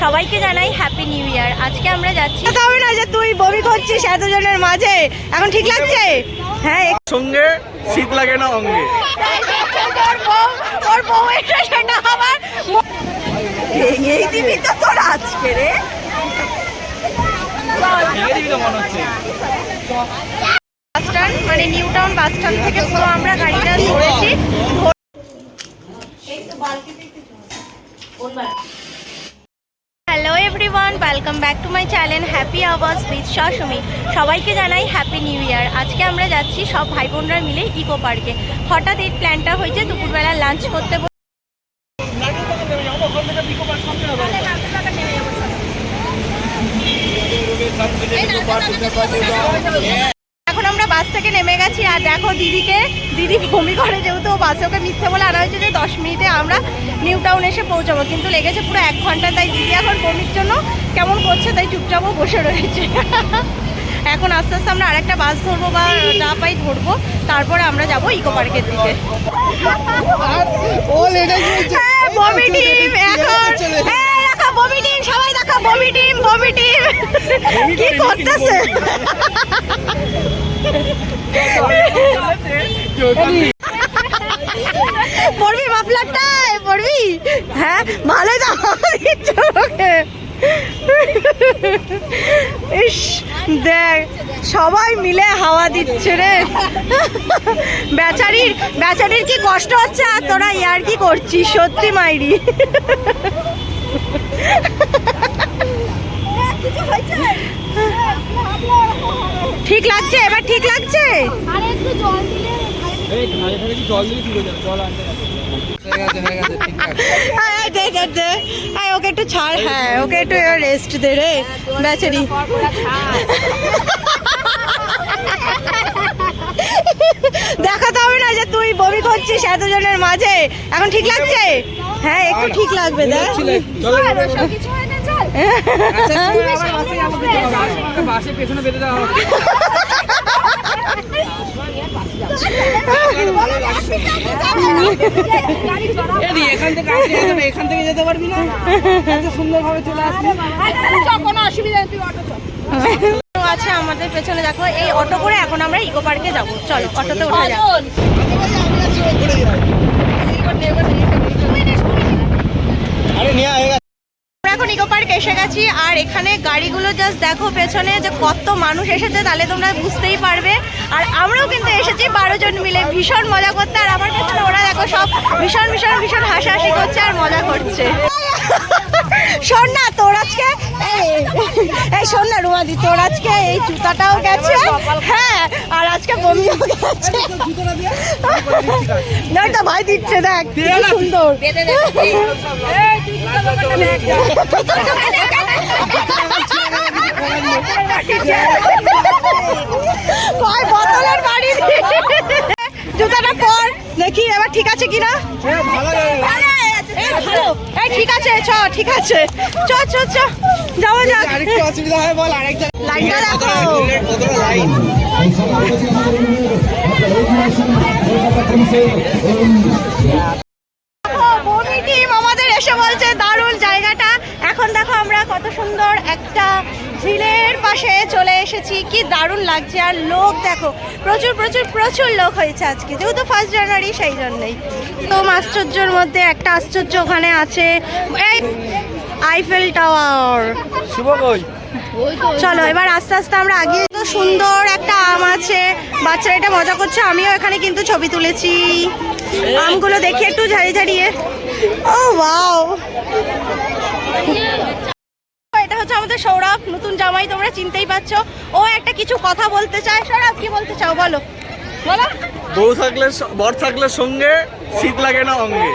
সবাইকে জানাই happy new year. আজকে আমরা যাচ্ছি, তবে না যে তুই বমি করছিস এতজনের মাঝে, এখন ঠিক লাগছে? হ্যাঁ, সঙ্গে শীত লাগে না অঙ্গে। ওর বউ এটা সেটা আবার ভেঙেই দিবি তো তোর আজকে রে। মানে নিউ টাউন বাস স্ট্যান্ড থেকে পুরো আমরা গাড়িটা ধরেছি। Hello everyone, welcome back to my channel happy hours with শাশুমি। সবাইকে জানাই হ্যাপি নিউ ইয়ার। আজকে আমরা যাচ্ছি সব ভাই বোনরা মিলে ইকো পার্কে। হঠাৎ এই প্ল্যানটা হয়েছে দুপুরবেলা লাঞ্চ করতে। এখন আমরা বাস থেকে নেমে গেছি আর দেখো দিদি বমি করে, যেহেতু বাসে ওকে মিথ্যে বলে আনা হয়েছে যে 10 মিনিটে আমরা নিউ টাউন এসে পৌঁছাবো, কিন্তু লেগেছে পুরো 1 ঘন্টা। তাই দিদি এখন বমির জন্য কেমন করছে, তাই চুপচাপও বসে রয়েছে। এখন আস্তে আস্তে আমরা আরেকটা বাস ধরবো বা যা পাই ধরবো, তারপরে আমরা যাবো ইকো পার্কের দিকে। বমি টিম এখন, বমি টিম সবাই দেখো, বমি টিম কি করতেছে। পড়বি মাফলারটায় পড়বি? হ্যাঁ ভালো তো। ইস দেখ সবাই মিলে হাওয়া দিচ্ছে রে। বেচারির কি কষ্ট হচ্ছে, আর তোরা ইয়ার কি করছিস? সত্যি মাইরি। ঠিক লাগছে এবার? ঠিক লাগছে? ওকে একটু ছাড়, হ্যাঁ ওকে একটু রেস্ট দে রে বেচারি। দেখাতে হবে না যে তুই বমি করছিস এতজনের মাঝে, এখন ঠিক লাগছে? হ্যাঁ একটু ঠিক লাগবে। দেখ এখান থেকে যেতে পারবি না, সুন্দর ভাবে চলে আসবি, কোনো অসুবিধা নেই। আছে আমাদের পেছনে, দেখো এই অটো করে এখন আমরা ইকো পার্কে যাবো। চলো অটোতে উঠে যাবো। এখন ইকো পার্ক এসে গেছি আর এখানে গাড়িগুলো জাস্ট দেখো পেছনে যে কত মানুষ এসেছে, তাহলে তোমরা বুঝতেই পারবে। আর আমরাও কিন্তু এসেছি 12 জন মিলে ভীষণ মজা করতে। আর আমার পেছনে ওরা দেখো সব ভীষণ হাসাহাসি করছে আর মজা করছে। শোন না তোর আজকে এই শোন না রুমাদি, তোর আজকে এই জুতাটাও গেছে, হ্যাঁ আর আজকে বমিও গেছে। না ভাই দিচ্ছে, দেখ সুন্দর। কয় বোতলের বাড়ি, জুতাটা পর দেখি এবার ঠিক আছে কিনা। এই ঠিক আছে, ঠিক আছে, যাওয়া যাক। লাইনটা দেখো, বমি টিম আমাদের এসে বলছে দারুণ জায়গাটা। এখন দেখো আমরা কত সুন্দর একটা ঝিলের পাশে চলে এসেছি, কি দারুণ লাগছে। আর লোক দেখো প্রচুর লোক হয়েছে আজকে, যেহেতু 1 জানুয়ারি সেই জন্যই। তো আশ্চর্যের মধ্যে একটা আশ্চর্য ওখানে আছে, এই আইফেল টাওয়ার। চলো এবার আস্তে আস্তে আমরা আগে। তো সুন্দর একটা আম আছে, বাচ্চারা এটা মজা করছে, আমিও এখানে কিন্তু ছবি তুলেছি আমগুলো দেখি একটু ঝাড়িয়ে। ও ওয়াও, এটা হচ্ছে আমাদের সৌরভ, নতুন জামাই, তোমরা চিনতেই পারছো। ও একটা কিছু কথা বলতে চায়। সৌরভ কি বলতে চাও বলো? বর থাকলে সঙ্গে শীত লাগে না অঙ্গে।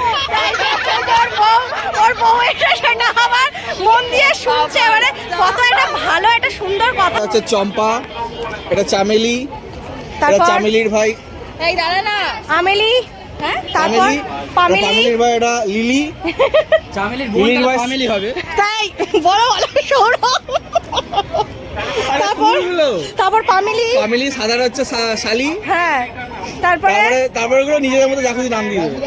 ওর বউ এটা সেটা আবার মন দিয়ে শুনছে, মানে কত এটা ভালো, একটা সুন্দর কথা। হচ্ছে চম্পা, এটা চামেলি, এটা চামেলির ভাই। এই দাদা না আমেলি, হ্যাঁ তারপর পামেলির ভাই এটা লিলি, চামেলির ভাই পামেলি হবে। তাই বলো সৌরভ। তারপর পামেলি সাদার হচ্ছে শালি, হ্যাঁ তারপরে ওগুলো নিজেদের মতো যা খুশি নাম দিয়ে দেবে।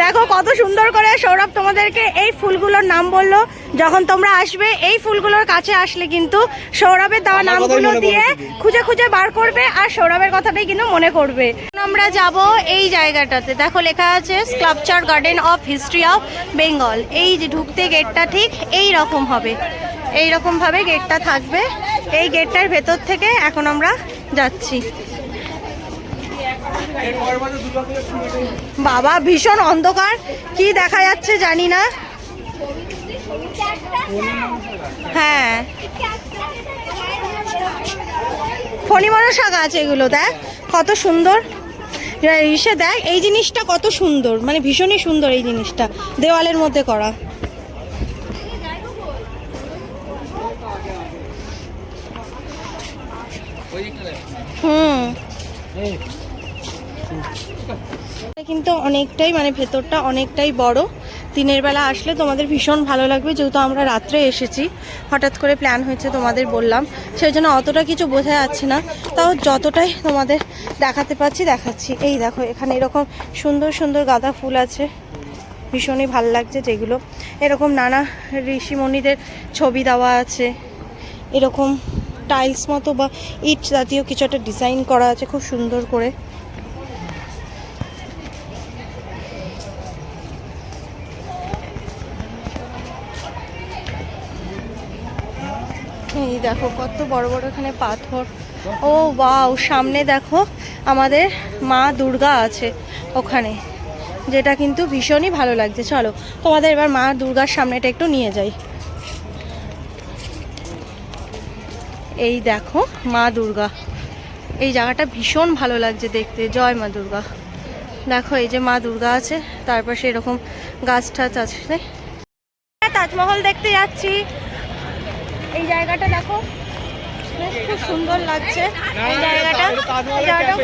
দেখো কত সুন্দর করে সৌরভ তোমাদেরকে এই ফুলগুলোর নাম বললো। যখন তোমরা আসবে এই ফুলগুলোর কাছে আসলে কিন্তু সৌরভের দেওয়া নামগুলো দিয়ে খুঁজে খুঁজে বার করবে আর সৌরভের কথাটাই কিন্তু মনে করবে। আমরা যাব এই জায়গাটাতে, দেখো লেখা আছে sculpture garden of history of Bengal. এই যে ঢুকতে গেটটা ঠিক এই রকম হবে, এই রকম ভাবে গেটটা থাকবে। এই গেটটার ভেতর থেকে এখন আমরা যাচ্ছি। বাবা ভীষণ অন্ধকার, কি দেখা যাচ্ছে জানি না। হ্যাঁ ফণিমনসা গাছ এগুলো, দেখ কত সুন্দর। ইসে দেখ এই জিনিসটা কত সুন্দর, মানে ভীষণই সুন্দর এই জিনিসটা, দেওয়ালের মধ্যে করা। কিন্তু অনেকটাই মানে ভেতরটা অনেকটাই বড়। দিনের বেলা আসলে তোমাদের ভীষণ ভালো লাগবে, যেহেতু আমরা রাত্রে এসেছি, হঠাৎ করে প্ল্যান হয়েছে তোমাদের বললাম, সেই জন্য অতটা কিছু বোঝা যাচ্ছে না। তাও যতটাই তোমাদের দেখাতে পাচ্ছি দেখাচ্ছি। এই দেখো এখানে এরকম সুন্দর সুন্দর গাঁদা ফুল আছে, ভীষণই ভাল লাগছে যেগুলো। এরকম নানা ঋষিমণিদের ছবি দেওয়া আছে, এরকম টাইলস মতো বা ইট জাতীয় কিছু একটা ডিজাইন করা আছে খুব সুন্দর করে। এই দেখো কত বড় বড় এখানে পাথর। ও ওয়াও, সামনে দেখো আমাদের মা দুর্গা আছে ওখানে, যেটা কিন্তু ভীষণই ভালো লাগছে। চলো তোমাদের এবার মা দুর্গার সামনেটা একটু নিয়ে যাই। এই দেখো মা দুর্গা, এই জায়গাটা ভীষণ ভালো লাগছে দেখতে। জয় মা দুর্গা। দেখো এই যে মা দুর্গা আছে, তারপর সেরকম গাছ টাছ আছে। তাজমহল দেখতে যাচ্ছি। এই জায়গাটা দেখো খুব সুন্দর লাগছে, এই জায়গাটা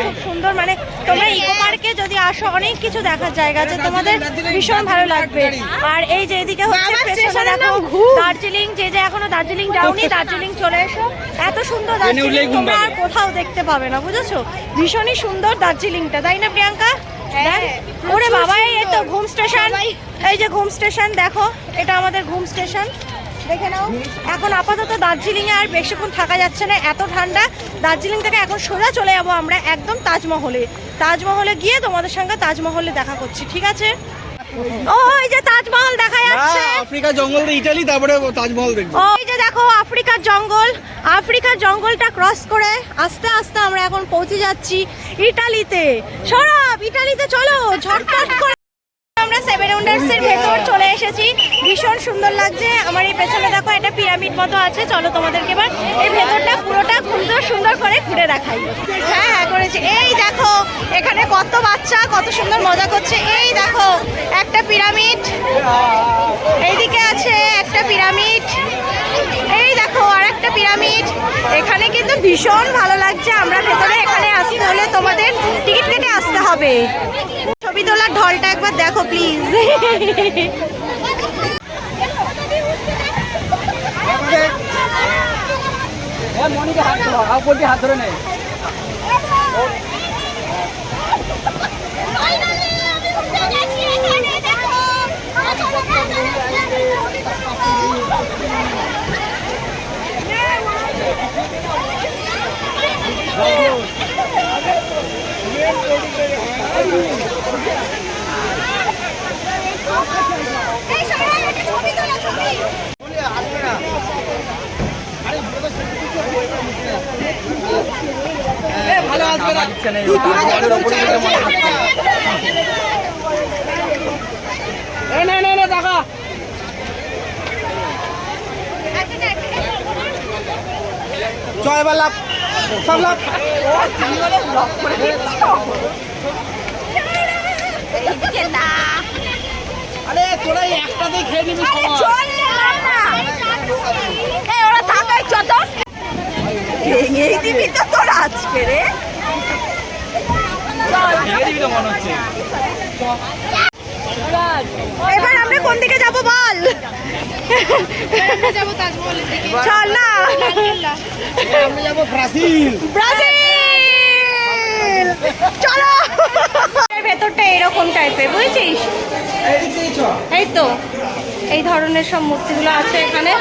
খুব সুন্দর। মানে তোমরা ইকো পার্কে যদি আসো অনেক কিছু দেখার জায়গা আছে, তোমাদের ভীষণ ভালো লাগবে। আর এই যে এদিকে হচ্ছে পেছনে দেখো দার্জিলিং, যে যে এখনো দার্জিলিং যাওনি দার্জিলিং চলে এসো। এত সুন্দর দার্জিলিং তোমরা আর কোথাও দেখতে পাবে না, বুঝেছো? ভীষণই সুন্দর দার্জিলিংটা, তাই না প্রিয়াঙ্কা? ওরে বাবা, এই তো ঘুম স্টেশন, এই যে ঘুম স্টেশন দেখো, এটা আমাদের ঘুম স্টেশন, দেখে নাও। এখন আপাতত দার্জিলিংয়ে আর বেশিক্ষণ থাকা যাচ্ছে না, এত ঠান্ডা। দার্জিলিং থেকে এখন সোজা চলে যাবো আমরা একদম তাজমহলে। তাজমহলে গিয়ে তোমাদের সঙ্গে তাজমহলে দেখা করছি, ঠিক আছে? ও এই যে তাজমহল দেখা যাচ্ছে। আফ্রিকা জঙ্গল, ইটালি, তারপরে তাজমহল দেখবো। ওই যে দেখো আফ্রিকার জঙ্গল, আফ্রিকার জঙ্গলটা ক্রস করে আস্তে আস্তে আমরা এখন পৌঁছে যাচ্ছি ইটালিতে। সৌরভ ইটালিতে চলো ঝটপট করে। আমরা সেভেন ওয়ান্ডার্স এর ভেতর চলে এসেছি, ভীষণ সুন্দর লাগছে। আমার এই পেছনে দেখো একটা পিরামিড মতো আছে, চলো তোমাদেরকে এবার এই ভেতরটা পুরোটা সুন্দর সুন্দর করে ঘুরে দেখাই। হ্যাঁ হ্যাঁ করেছি। এই দেখো এখানে কত বাচ্চা কত সুন্দর মজা করছে। এই দেখো একটা পিরামিড, এইদিকে আছে একটা পিরামিড, এই দেখো আর একটা পিরামিড। এখানে কিন্তু ভীষণ ভালো লাগছে। আমরা ভেতরে এখানে আসতে হলে তোমাদের টিকিট কেটে আসতে হবে। ছবি তোলার ঢলটা একবার দেখো প্লিজ। হাত ধরে নেই। ভালো আসবে না, দেখা জয় এবার লাভ সব লাভ। আরে তোরা একটাতেই খেয়ে নিবি ওরা থাকাই যত ভেঙেই দিবি তো তোর আজকে রে। এবার আমরা কোন দিকে যাবো বল? চল না, আমরা যাবো ব্রাজিল। ব্রাজিল চলো এর ভেতরটা এরকম টাইপের, বুঝছিস? এইদিক দিয়ে চ। এই তো এই ধরনের সব মূর্তিগুলো আছে এখানে।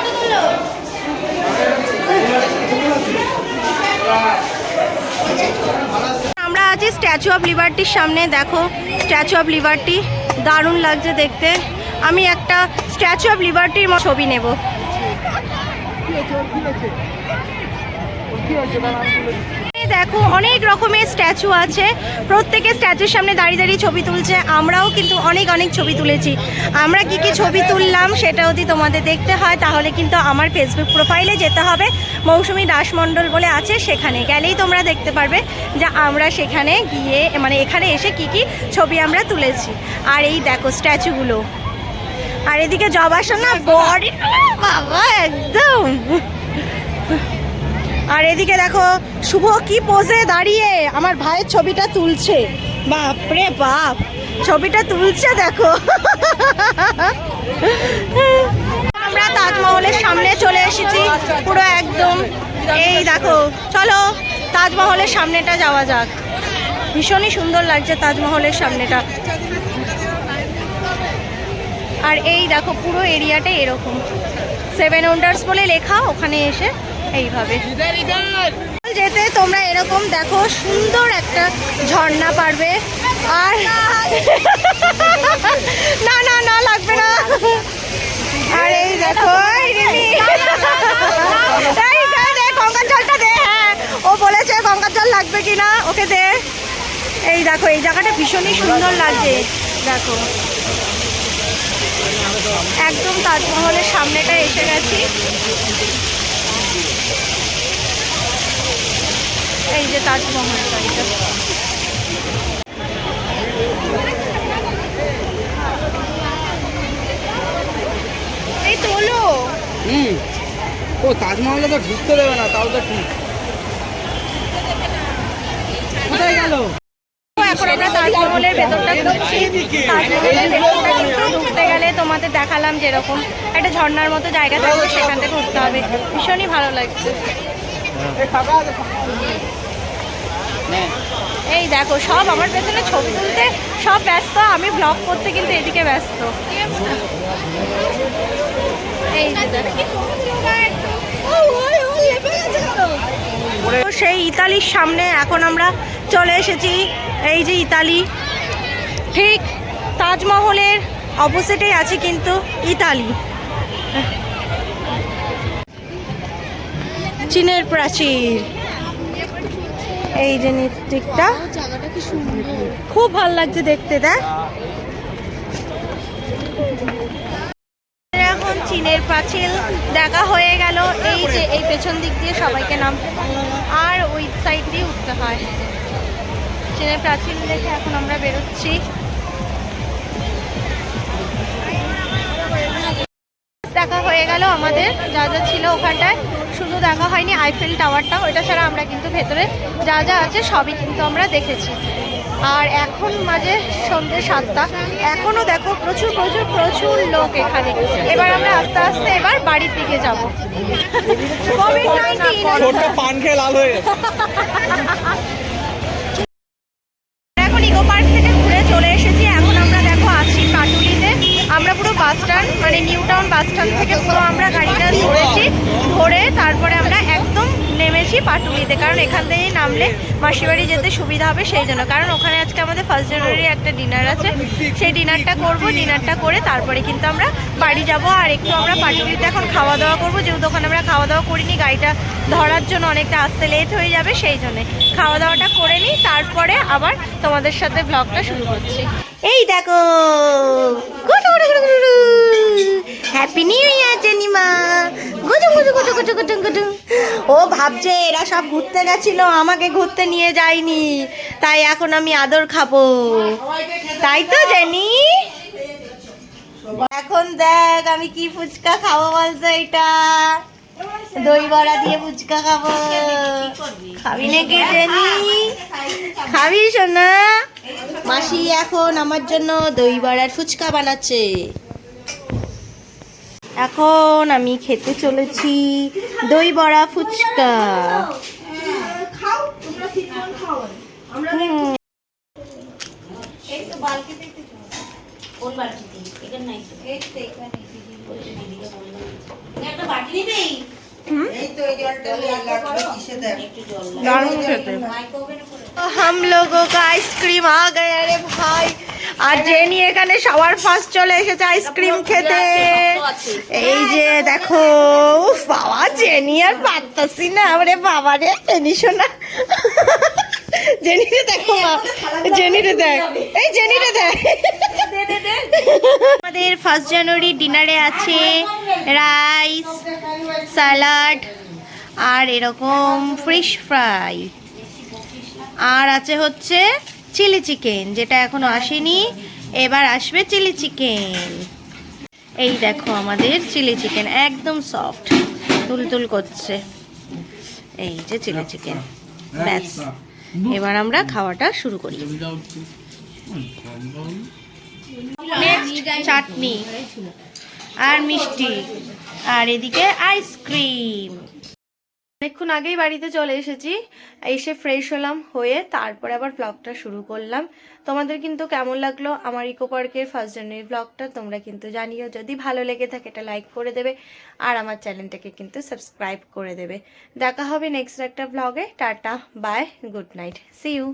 আমরা আছি স্ট্যাচু অফ লিবার্টির সামনে। দেখো স্ট্যাচু অফ লিবার্টি দারুণ লাগছে দেখতে। আমি একটা স্ট্যাচু অফ লিবার্টির ছবি নেব। এই দেখো অনেক রকমের স্ট্যাচু আছে, প্রত্যেকের স্ট্যাচুর সামনে দাঁড়িয়ে দাঁড়িয়ে ছবি তুলছে। আমরাও কিন্তু অনেক ছবি তুলেছি। আমরা কি কি ছবি তুললাম সেটা যদি তোমাদের দেখতে হয় তাহলে কিন্তু আমার ফেসবুক প্রোফাইলে যেতে হবে, মৌসুমী দাস মণ্ডল বলে আছে, সেখানে গেলেই তোমরা দেখতে পারবে যে আমরা সেখানে গিয়ে মানে এখানে এসে কি কি ছবি আমরা তুলেছি। আর এই দেখো স্ট্যাচুগুলো, আর এদিকে জবাসন না বডি বাবা একদম। আর এদিকে দেখো শুভ কি পোজে দাঁড়িয়ে আমার ভাইয়ের ছবিটা তুলছে। বাপরে বাপ ছবিটা তুলছে দেখো। আমরা তাজমহলের সামনে চলে এসেছি পুরো একদম। এই দেখো চলো তাজমহলের সামনেটা যাওয়া যাক। ভীষণই সুন্দর লাগছে তাজমহলের সামনেটা। আর এই দেখো পুরো এরিয়াটা এরকম, 7 ওয়ান্ডার্স বলে লেখা। ওখানে এসে এইভাবে যেতে তোমরা এরকম দেখো সুন্দর একটা ঝর্ণা পারবে। আর না না না লাগবে না। আর এই দেখো গঙ্গার জলটা দে। হ্যাঁ ও বলেছে গঙ্গার জল লাগবে কিনা, ওকে দে। এই দেখো এই জায়গাটা ভীষণই সুন্দর লাগছে। দেখো একদম তাজমহলের সামনেটা এসে গেছি। এই যে তাজমহল বাড়িটা। এই তোলো। ও তাজমহলে তো ঢুকতে দেবে না, তাও তো ঠিক। কোথায় গেল? এখন আমরা তাজমহলের ভেতরটা ঘুরছি। তাজমহলের ভেতরটা কিন্তু ঢুকতে গেলে তোমাদের দেখালাম যেরকম একটা ঝর্ণার মতো জায়গা থাকবে, সেখান থেকে ঘুরতে হবে। ভীষণই ভালো লাগছে। এই দেখো সব আমার পেছনে ছবি তুলতে সব ব্যস্ত, আমি ব্লগ করতে কিন্তু এদিকে ব্যস্ত। এই তো সেই ইতালির সামনে এখন আমরা চলে এসেছি। এই যে ইতালি, ঠিক তাজমহলের অপোজিটেই আছে কিন্তু ইতালি। চীনের প্রাচীর, এই যে নিচটা খুব ভালো লাগছে দেখতে। দেখ এখন চীনের প্রাচীর দেখা হয়ে গেল। এই যে এই পেছন দিক দিয়ে সবাইকে নামতে হয় আর ওই সাইড দিয়ে উঠতে হয়। চীনের প্রাচীর দেখে এখন আমরা বেরোচ্ছি। দেখা হয়ে গেল আমাদের যা যা ছিল ওখানটায়, শুধু দেখা হয়নি আইফেল টাওয়ারটা, ওইটা ছাড়া আমরা কিন্তু ভেতরে যা যা আছে সবই কিন্তু আমরা দেখেছি। আর এখন মাঝে সন্ধ্যে 7টা, এখনও দেখো প্রচুর প্রচুর প্রচুর লোক এখানে। এবার আমরা আস্তে আস্তে এবার বাড়ির দিকে যাব। পান খেয়ে লাল হয়ে গেছে। এখন ইকো পার্ক থেকে ঘুরে চলে এসেছি। এখন আমরা দেখো আছি পাটুলিতে। আমরা পুরো বাস স্ট্যান্ড মানে নিউ টাউন বাস স্ট্যান্ড থেকে পুরো আমরা গাড়িটা ধরেছি, ধরে তারপরে আমরা একদম নেমেছি পাটুলিতে, কারণ এখান থেকেই নামলে মাসিবাড়ি যেতে সুবিধা হবে সেই জন্য। কারণ ওখানে আজকে আমাদের 1 জানুয়ারি একটা ডিনার আছে, সেই ডিনারটা করব। ডিনারটা করে তারপরে কিন্তু আমরা বাড়ি যাব। আর একটু আমরা পাটুলিতে এখন খাওয়া দাওয়া করবো, যেহেতু ওখানে আমরা খাওয়া দাওয়া করিনি, গাড়িটা ধরার জন্য অনেকটা আসতে লেট হয়ে যাবে, সেই জন্যে খাওয়া দাওয়াটা করে নিই, তারপরে আবার তোমাদের সাথে ব্লগটা শুরু করছি। এই দেখো হ্যাপি নিউ ইয়ার জেনিমা। গুজু গুজু গুজু গুজু গুজু গুজু। ও ভাবছে এরা সব ঘুরতে গেছিল, আমাকে ঘুরতে নিয়ে যায়নি, তাই এখন আমি আদর খাবো, তাই তো জেনি? এখন দেখ আমি কি ফুচকা খাবো বলতো, এটা দই বড়া দিয়ে ফুচকা খাবো। খাবি নাকি জেনি? খাবি সোনা? মাসি এখন আমার জন্য দই বড়ার ফুচকা বানাচ্ছে। এখন আমি খেতে চলেছি দই বড়া ফুচকা। দারুণ খেতে। हम लोगों का आइसक्रीम आ गया रे भाई। আর জেনি এখানে সবার ফার্স্ট চলে এসেছে আইসক্রিম খেতে। এই যে দেখো, উফ বাবা জেনি আর পারতাছি না, আরে বাবা রে জেনি শোনা। জেনিরে দেখো মা, জেনিরে দেখ, এই জেনিরে দেখ। আমাদের 1 জানুয়ারি ডিনারে আছে রাইস, স্যালাড আর এরকম ফিশ ফ্রাই, আর আছে হচ্ছে চিলি চিকেন, যেটা এখনো আসেনি, এবার আসবে চিলি চিকেন। এই দেখো আমাদের চিলি চিকেন একদম সফট, তুলতুল করছে। এই যে চিলি চিকেন, ব্যাস এবার আমরা খাওয়াটা শুরু করি। নেক্সট চাটনি আর মিষ্টি, আর এদিকে আইসক্রিম। অনেকক্ষণ আগেই বাড়িতে চলে এসেছি, এসে ফ্রেশ হলাম, হয়ে তারপরে আবার ব্লগটা শুরু করলাম। তোমাদের কিন্তু কেমন লাগলো আমার ইকো পার্কের 1 জানুয়ারি ব্লগটা তোমরা কিন্তু জানিও। যদি ভালো লেগে থাকে এটা লাইক করে দেবে, আর আমার চ্যানেলটাকে কিন্তু সাবস্ক্রাইব করে দেবে। দেখা হবে নেক্সট একটা ব্লগে। Tata, bye, good night, see you.